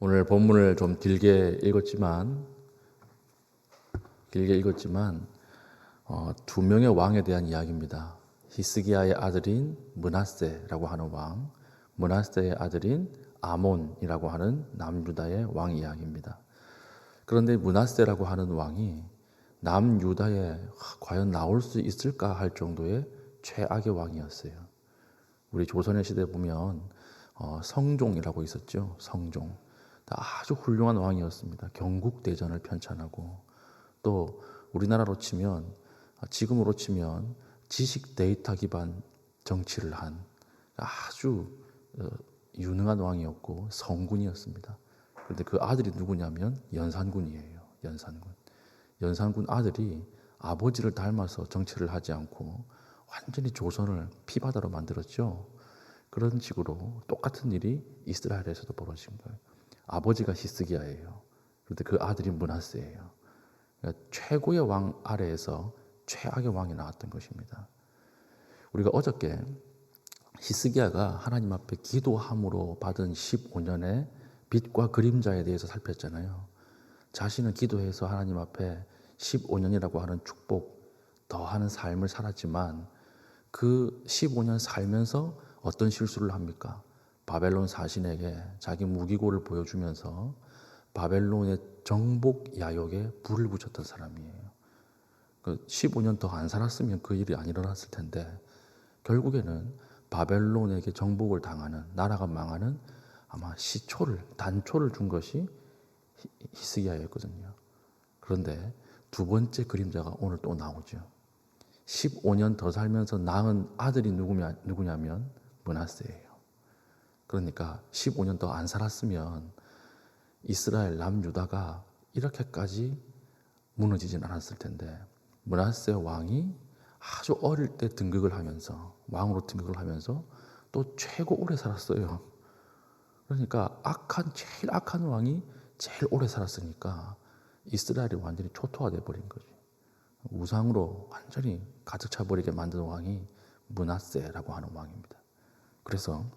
오늘 본문을 좀 길게 읽었지만 두 명의 왕에 대한 이야기입니다. 히스기야의 아들인 므낫세라고 하는 왕, 므낫세의 아들인 아몬이라고 하는 남유다의 왕 이야기입니다. 그런데 므낫세라고 하는 왕이 남유다에 과연 나올 수 있을까 할 정도의 최악의 왕이었어요. 우리 조선의 시대에 보면 성종이라고 있었죠. 성종. 아주 훌륭한 왕이었습니다. 경국대전을 편찬하고 또 우리나라로 치면 지금으로 치면 지식 데이터 기반 정치를 한 아주 유능한 왕이었고 성군이었습니다. 그런데 그 아들이 누구냐면 연산군이에요. 연산군 아들이 아버지를 닮아서 정치를 하지 않고 완전히 조선을 피바다로 만들었죠. 그런 식으로 똑같은 일이 이스라엘에서도 벌어진 거예요. 아버지가 히스기야예요. 그런데 그 아들이 므낫세예요. 그러니까 최고의 왕 아래에서 최악의 왕이 나왔던 것입니다. 우리가 어저께 히스기야가 하나님 앞에 기도함으로 받은 15년의 빛과 그림자에 대해서 살폈잖아요. 자신은 기도해서 하나님 앞에 15년이라고 하는 축복 더하는 삶을 살았지만 그 15년 살면서 어떤 실수를 합니까? 바벨론 사신에게 자기 무기고를 보여주면서 바벨론의 정복 야욕에 불을 붙였던 사람이에요. 15년 더 안 살았으면 그 일이 안 일어났을 텐데 결국에는 바벨론에게 정복을 당하는, 나라가 망하는 아마 단초를 준 것이 히스기야였거든요. 그런데 두 번째 그림자가 오늘 또 나오죠. 15년 더 살면서 낳은 아들이 누구냐면 므낫세예요. 그러니까 15년 더 안 살았으면 이스라엘 남유다가 이렇게까지 무너지진 않았을 텐데 므낫세 왕이 아주 어릴 때 왕으로 등극을 하면서 또 최고 오래 살았어요. 그러니까 제일 악한 왕이 제일 오래 살았으니까 이스라엘이 완전히 초토화돼 버린 거죠. 우상으로 완전히 가득 차버리게 만든 왕이 므낫세라고 하는 왕입니다. 그래서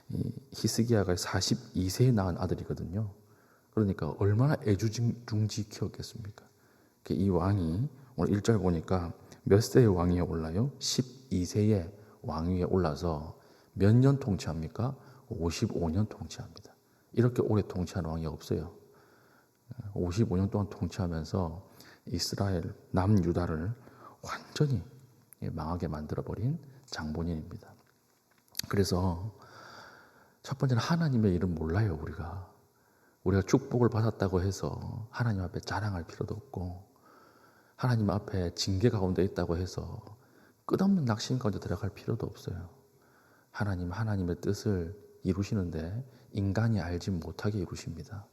이 히스기야가 42세에 낳은 아들이거든요. 그러니까 얼마나 애주중지 키웠겠습니까? 이 왕이 오늘 1절 보니까 몇 세의 왕위에 올라요? 12세의 왕위에 올라서 몇 년 통치합니까? 55년 통치합니다. 이렇게 오래 통치한 왕이 없어요. 55년 동안 통치하면서 이스라엘 남유다를 완전히 망하게 만들어버린 장본인입니다. 그래서 첫 번째는 하나님의 일은 몰라요. 우리가 축복을 받았다고 해서 하나님 앞에 자랑할 필요도 없고 하나님 앞에 징계 가운데 있다고 해서 끝없는 낙심 가운데 들어갈 필요도 없어요. 하나님의 뜻을 이루시는데 인간이 알지 못하게 이루십니다.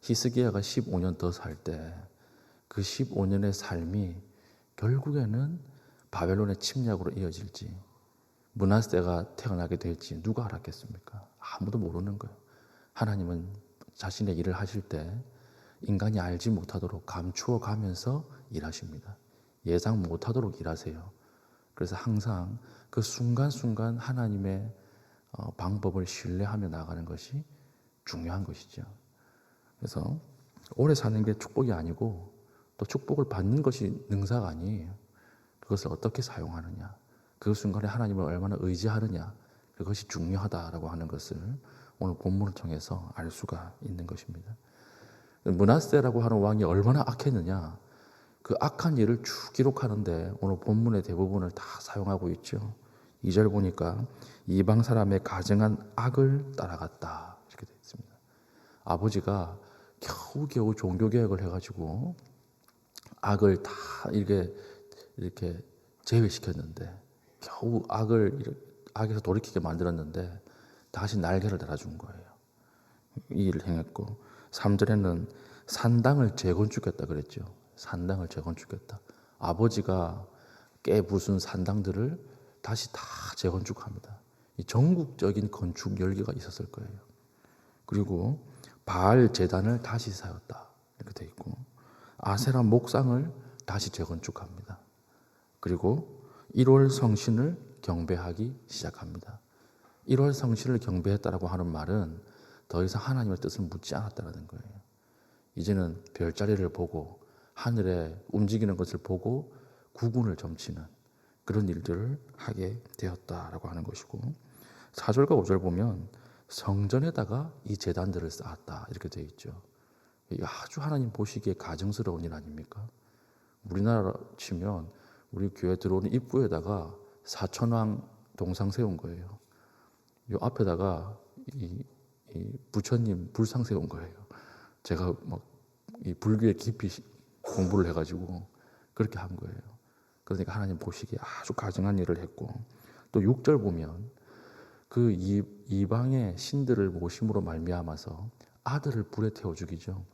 히스기야가 15년 더 살 때 그 15년의 삶이 결국에는 바벨론의 침략으로 이어질지 므낫세가 태어나게 될지 누가 알았겠습니까? 아무도 모르는 거예요. 하나님은 자신의 일을 하실 때 인간이 알지 못하도록 감추어 가면서 일하십니다. 예상 못하도록 일하세요. 그래서 항상 그 순간순간 하나님의 방법을 신뢰하며 나가는 것이 중요한 것이죠. 그래서 오래 사는 게 축복이 아니고 또 축복을 받는 것이 능사가 아니에요. 그것을 어떻게 사용하느냐, 그 순간에 하나님을 얼마나 의지하느냐, 그것이 중요하다라고 하는 것을 오늘 본문을 통해서 알 수가 있는 것입니다. 므낫세라고 하는 왕이 얼마나 악했느냐, 그 악한 일을 쭉 기록하는데 오늘 본문의 대부분을 다 사용하고 있죠. 2절 보니까 이방 사람의 가증한 악을 따라갔다 이렇게 되어 있습니다. 아버지가 겨우겨우 종교개혁을 해가지고 악을 다 이렇게 제외시켰는데 겨우 악에서 돌이키게 만들었는데 다시 날개를 달아준 거예요. 이 일을 행했고 3절에는 산당을 재건축했다 그랬죠. 산당을 재건축했다. 아버지가 깨부순 산당들을 다시 다 재건축합니다. 이 전국적인 건축 열기가 있었을 거예요. 그리고 바알 제단을 다시 세웠다 이렇게 돼 있고 아세라 목상을 다시 재건축합니다. 그리고 1월 성신을 경배하기 시작합니다. 1월 성신을 경배했다라고 하는 말은 더 이상 하나님의 뜻을 묻지 않았다는 거예요. 이제는 별자리를 보고 하늘에 움직이는 것을 보고 국운을 점치는 그런 일들을 하게 되었다라고 하는 것이고, 4절과 5절 보면 성전에다가 이 제단들을 쌓았다 이렇게 되어 있죠. 이게 아주 하나님 보시기에 가증스러운 일 아닙니까? 우리나라 치면 우리 교회 들어오는 입구에다가 사천왕 동상 세운 거예요. 요 앞에다가 이 부처님 불상 세운 거예요. 제가 막 이 불교에 깊이 공부를 해가지고 그렇게 한 거예요. 그러니까 하나님 보시기에 아주 가증한 일을 했고, 또 6절 보면 그 이방의 신들을 모심으로 말미암아서 아들을 불에 태워 죽이죠.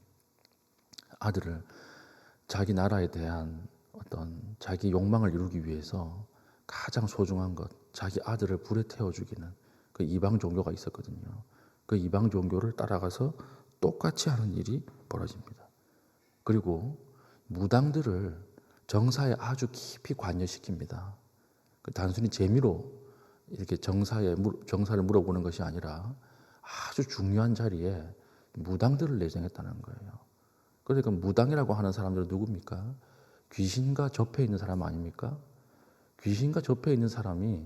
아들을 자기 나라에 대한 어떤 자기 욕망을 이루기 위해서 가장 소중한 것, 자기 아들을 불에 태워 죽이는 그 이방 종교가 있었거든요. 그 이방 종교를 따라가서 똑같이 하는 일이 벌어집니다. 그리고 무당들을 정사에 아주 깊이 관여시킵니다. 단순히 재미로 이렇게 정사를 물어보는 것이 아니라 아주 중요한 자리에 무당들을 내정했다는 거예요. 그러니까 무당이라고 하는 사람들은 누굽니까? 귀신과 접해 있는 사람 아닙니까? 귀신과 접해 있는 사람이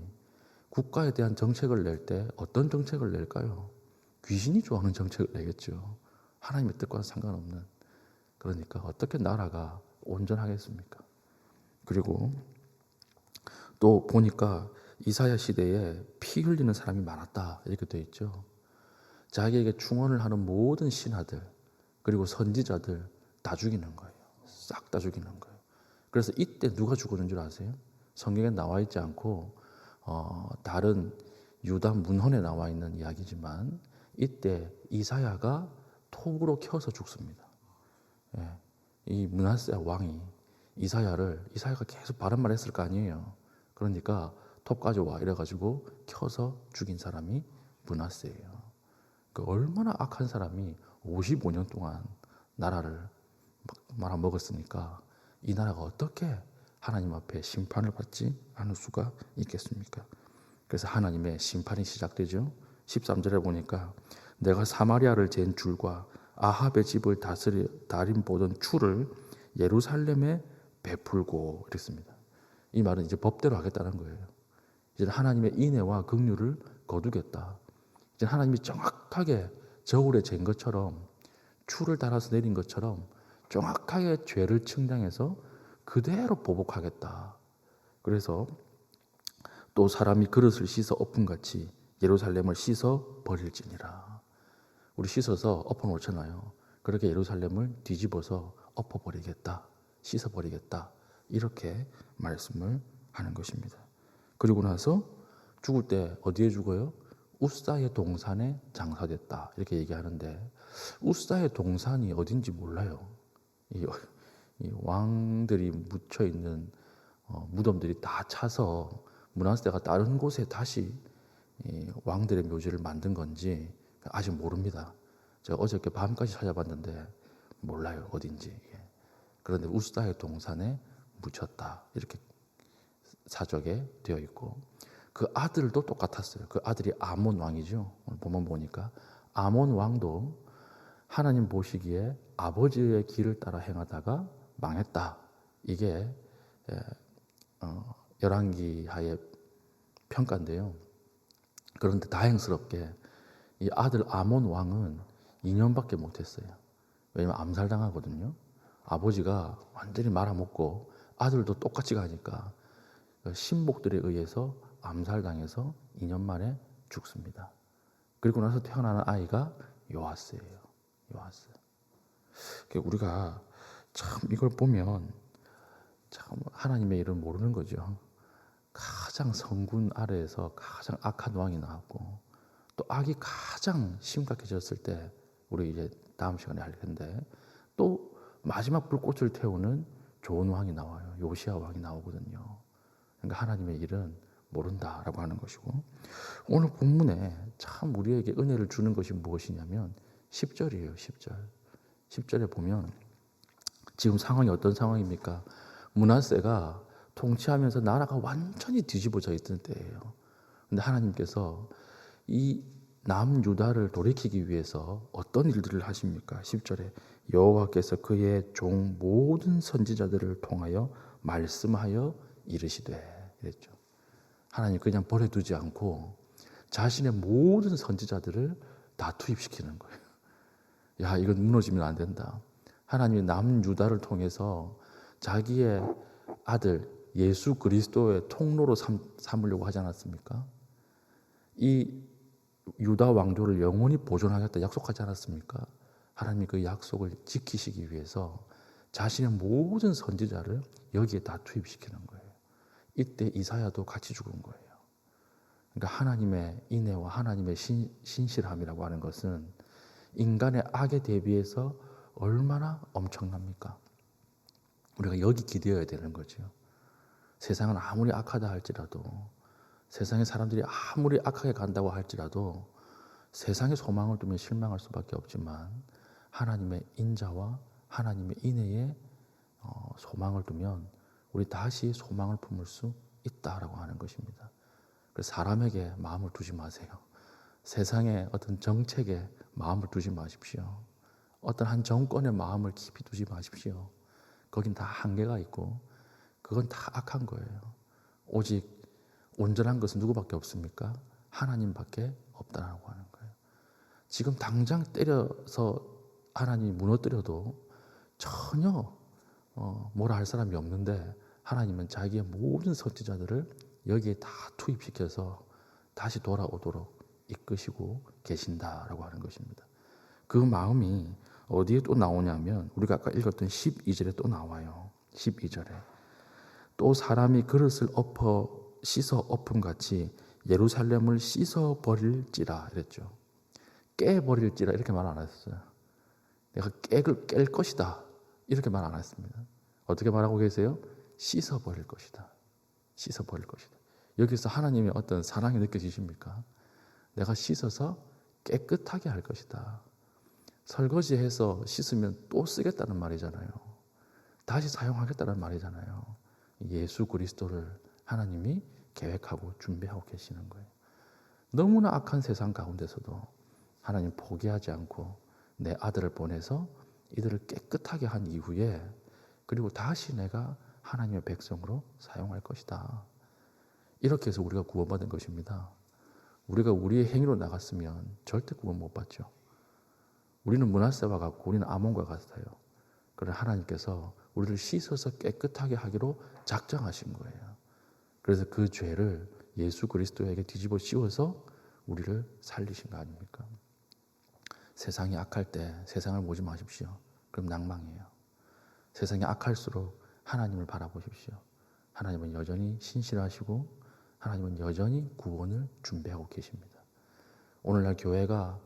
국가에 대한 정책을 낼 때 어떤 정책을 낼까요? 귀신이 좋아하는 정책을 내겠죠. 하나님의 뜻과는 상관없는. 그러니까 어떻게 나라가 온전하겠습니까? 그리고 또 보니까 이사야 시대에 피 흘리는 사람이 많았다 이렇게 되어 있죠. 자기에게 충원을 하는 모든 신하들 그리고 선지자들 다 죽이는 거예요. 싹 다 죽이는 거예요. 그래서 이때 누가 죽었는 줄 아세요? 성경에 나와 있지 않고 다른 유다 문헌에 나와 있는 이야기지만 이때 이사야가 톱으로 켜서 죽습니다. 예, 이 므낫세 왕이 이사야가 계속 바른 말 했을 거 아니에요. 그러니까 톱 가져와 이래가지고 켜서 죽인 사람이 므낫세예요. 그 얼마나 악한 사람이 55년 동안 나라를 말아먹었으니까 이 나라가 어떻게 하나님 앞에 심판을 받지 않을 수가 있겠습니까? 그래서 하나님의 심판이 시작되죠. 13절에 보니까 내가 사마리아를 잰 줄과 아합의 집을 다림 보던 추를 예루살렘에 베풀고 이랬습니다. 이 말은 이제 법대로 하겠다는 거예요. 이제 하나님의 인애와 긍휼을 거두겠다. 이제 하나님이 정확하게 저울에 잰 것처럼 추를 달아서 내린 것처럼 정확하게 죄를 측량해서 그대로 보복하겠다. 그래서 또 사람이 그릇을 씻어 엎은같이 예루살렘을 씻어 버릴지니라. 우리 씻어서 엎어놓잖아요. 그렇게 예루살렘을 뒤집어서 엎어버리겠다. 씻어버리겠다. 이렇게 말씀을 하는 것입니다. 그리고 나서 죽을 때 어디에 죽어요? 우사의 동산에 장사됐다. 이렇게 얘기하는데 우사의 동산이 어딘지 몰라요. 이 왕들이 묻혀있는 무덤들이 다 차서 므낫세가 다른 곳에 다시 왕들의 묘지를 만든 건지 아직 모릅니다. 제가 어저께 밤까지 찾아봤는데 몰라요 어딘지. 그런데 우사의 동산에 묻혔다 이렇게 사적에 되어 있고, 그 아들도 똑같았어요. 그 아들이 아몬 왕이죠. 오늘 본문 보니까 아몬 왕도 하나님 보시기에 아버지의 길을 따라 행하다가 망했다. 이게 열왕기하의 평가인데요. 그런데 다행스럽게 이 아들 아몬 왕은 2년밖에 못했어요. 왜냐면 암살당하거든요. 아버지가 완전히 말아먹고 아들도 똑같이 가니까 신복들에 의해서 암살당해서 2년 만에 죽습니다. 그리고 나서 태어나는 아이가 요아스예요. 요아스. 우리가 참 이걸 보면 참 하나님의 일을 모르는 거죠. 가장 성군 아래에서 가장 악한 왕이 나왔고 또 악이 가장 심각해졌을 때 우리 이제 다음 시간에 할 텐데 또 마지막 불꽃을 태우는 좋은 왕이 나와요. 요시야 왕이 나오거든요. 그러니까 하나님의 일은 모른다라고 하는 것이고, 오늘 본문에 참 우리에게 은혜를 주는 것이 무엇이냐면 10절이에요. 10절에 보면 지금 상황이 어떤 상황입니까? 므낫세가 통치하면서 나라가 완전히 뒤집어져 있던 때예요. 근데 하나님께서 이 남유다를 돌이키기 위해서 어떤 일들을 하십니까? 10절에 여호와께서 그의 종 모든 선지자들을 통하여 말씀하여 이르시되 이랬죠. 하나님 그냥 버려두지 않고 자신의 모든 선지자들을 다 투입시키는 거예요. 야, 이건 무너지면 안 된다. 하나님이 남유다를 통해서 자기의 아들 예수 그리스도의 통로로 삼으려고 하지 않았습니까? 이 유다 왕조를 영원히 보존하겠다 약속하지 않았습니까? 하나님이 그 약속을 지키시기 위해서 자신의 모든 선지자를 여기에 다 투입시키는 거예요. 이때 이사야도 같이 죽은 거예요. 그러니까 하나님의 인애와 하나님의 신실함이라고 하는 것은 인간의 악에 대비해서 얼마나 엄청납니까? 우리가 여기 기대어야 되는 거죠. 세상은 아무리 악하다 할지라도, 세상의 사람들이 아무리 악하게 간다고 할지라도 세상에 소망을 두면 실망할 수밖에 없지만 하나님의 인자와 하나님의 인애에 소망을 두면 우리 다시 소망을 품을 수 있다라고 하는 것입니다. 그래서 사람에게 마음을 두지 마세요. 세상의 어떤 정책에 마음을 두지 마십시오. 어떤 한 정권의 마음을 깊이 두지 마십시오. 거긴 다 한계가 있고 그건 다 악한 거예요. 오직 온전한 것은 누구밖에 없습니까? 하나님밖에 없다라고 하는 거예요. 지금 당장 때려서 하나님이 무너뜨려도 전혀 뭐라 할 사람이 없는데 하나님은 자기의 모든 선지자들을 여기에 다 투입시켜서 다시 돌아오도록 이끄시고 계신다라고 하는 것입니다. 그 마음이 어디에 또 나오냐면 우리가 아까 읽었던 12절에 또 나와요. 12절에 또 사람이 그릇을 씻어 엎음같이 예루살렘을 씻어 버릴지라 이랬죠. 깨버릴지라 이렇게 말 안 했어요. 내가 깰 것이다 이렇게 말 안 했습니다. 어떻게 말하고 계세요? 씻어 버릴 것이다. 씻어 버릴 것이다. 여기서 하나님의 어떤 사랑이 느껴지십니까? 내가 씻어서 깨끗하게 할 것이다. 설거지해서 씻으면 또 쓰겠다는 말이잖아요. 다시 사용하겠다는 말이잖아요. 예수 그리스도를 하나님이 계획하고 준비하고 계시는 거예요. 너무나 악한 세상 가운데서도 하나님 포기하지 않고 내 아들을 보내서 이들을 깨끗하게 한 이후에 그리고 다시 내가 하나님의 백성으로 사용할 것이다. 이렇게 해서 우리가 구원받은 것입니다. 우리가 우리의 행위로 나갔으면 절대 구원 못 받죠. 우리는 므낫세와 같고 우리는 아몬과 같아요. 그러나 하나님께서 우리를 씻어서 깨끗하게 하기로 작정하신 거예요. 그래서 그 죄를 예수 그리스도에게 뒤집어 씌워서 우리를 살리신 거 아닙니까? 세상이 악할 때 세상을 보지 마십시오. 그럼 낭망이에요. 세상이 악할수록 하나님을 바라보십시오. 하나님은 여전히 신실하시고 하나님은 여전히 구원을 준비하고 계십니다. 오늘날 교회가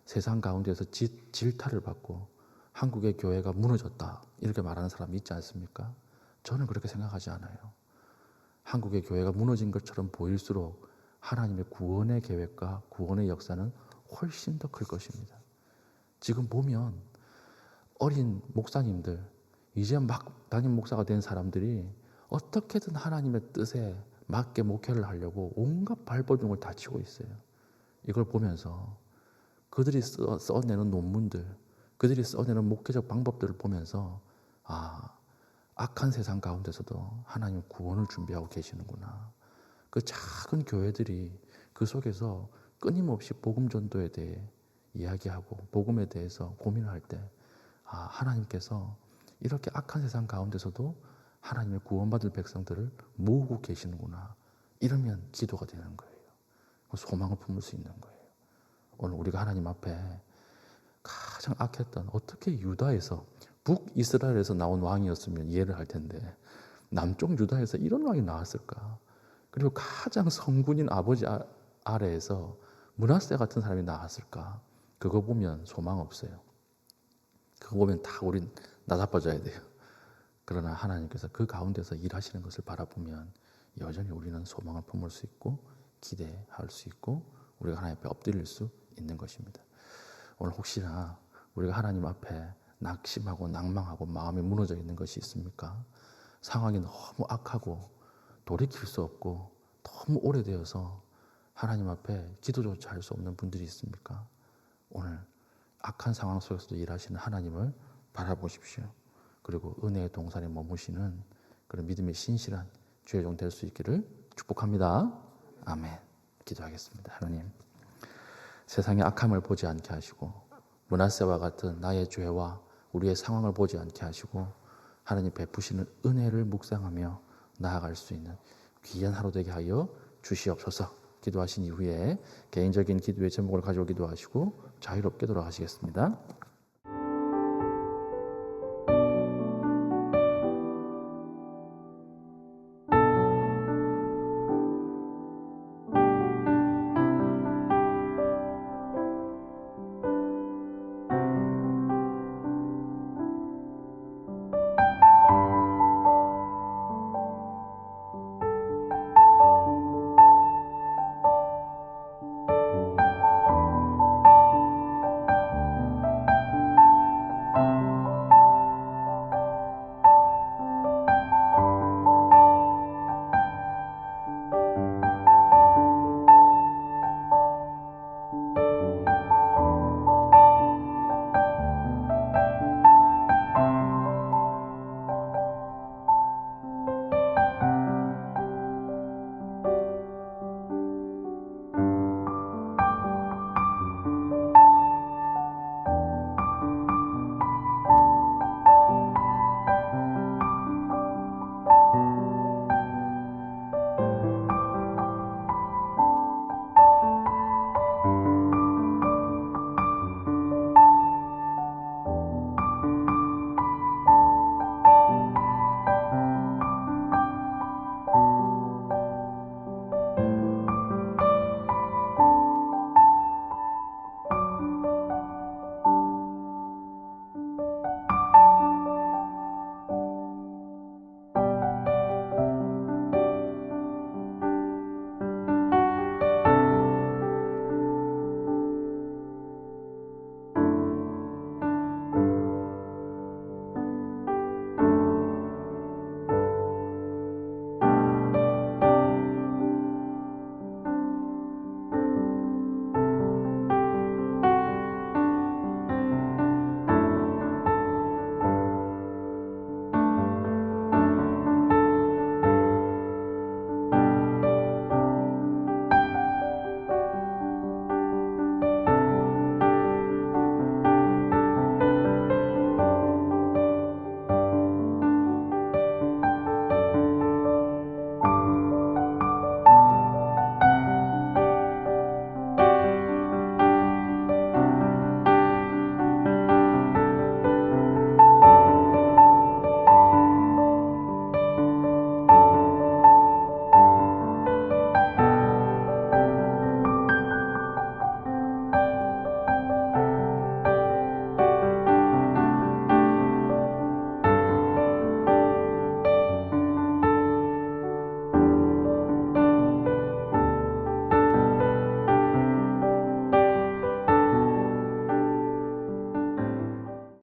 세상 가운데서 질타를 받고 한국의 교회가 무너졌다 이렇게 말하는 사람이 있지 않습니까? 저는 그렇게 생각하지 않아요. 한국의 교회가 무너진 것처럼 보일수록 하나님의 구원의 계획과 구원의 역사는 훨씬 더 클 것입니다. 지금 보면 어린 목사님들, 이제 막 담임 목사가 된 사람들이 어떻게든 하나님의 뜻에 맞게 목회를 하려고 온갖 발버둥을 다 치고 있어요. 이걸 보면서 그들이 써내는 논문들, 그들이 써내는 목회적 방법들을 보면서 악한 세상 가운데서도 하나님 구원을 준비하고 계시는구나. 그 작은 교회들이 그 속에서 끊임없이 복음 전도에 대해 이야기하고 복음에 대해서 고민할 때 하나님께서 이렇게 악한 세상 가운데서도 하나님의 구원받을 백성들을 모으고 계시는구나. 이러면 기도가 되는 거예요. 소망을 품을 수 있는 거예요. 오늘 우리가 하나님 앞에 가장 악했던 어떻게 유다에서 북이스라엘에서 나온 왕이었으면 이해를 할 텐데 남쪽 유다에서 이런 왕이 나왔을까? 그리고 가장 성군인 아버지 아래에서 므낫세 같은 사람이 나왔을까? 그거 보면 소망 없어요. 그거 보면 다 우린 나자빠져야 돼요. 그러나 하나님께서 그 가운데서 일하시는 것을 바라보면 여전히 우리는 소망을 품을 수 있고 기대할 수 있고 우리가 하나님 앞에 엎드릴 수 있는 것입니다. 오늘 혹시나 우리가 하나님 앞에 낙심하고 낭망하고 마음이 무너져 있는 것이 있습니까? 상황이 너무 악하고 돌이킬 수 없고 너무 오래되어서 하나님 앞에 기도조차 할 수 없는 분들이 있습니까? 오늘 악한 상황 속에서도 일하시는 하나님을 바라보십시오. 그리고 은혜의 동산에 머무시는 그런 믿음의 신실한 주의 종 될 수 있기를 축복합니다. 아멘. 기도하겠습니다. 하나님, 세상의 악함을 보지 않게 하시고 므낫세와 같은 나의 죄와 우리의 상황을 보지 않게 하시고 하나님 베푸시는 은혜를 묵상하며 나아갈 수 있는 귀한 하루 되게 하여 주시옵소서. 기도하신 이후에 개인적인 기도의 제목을 가지고 기도하시고 자유롭게 돌아가시겠습니다.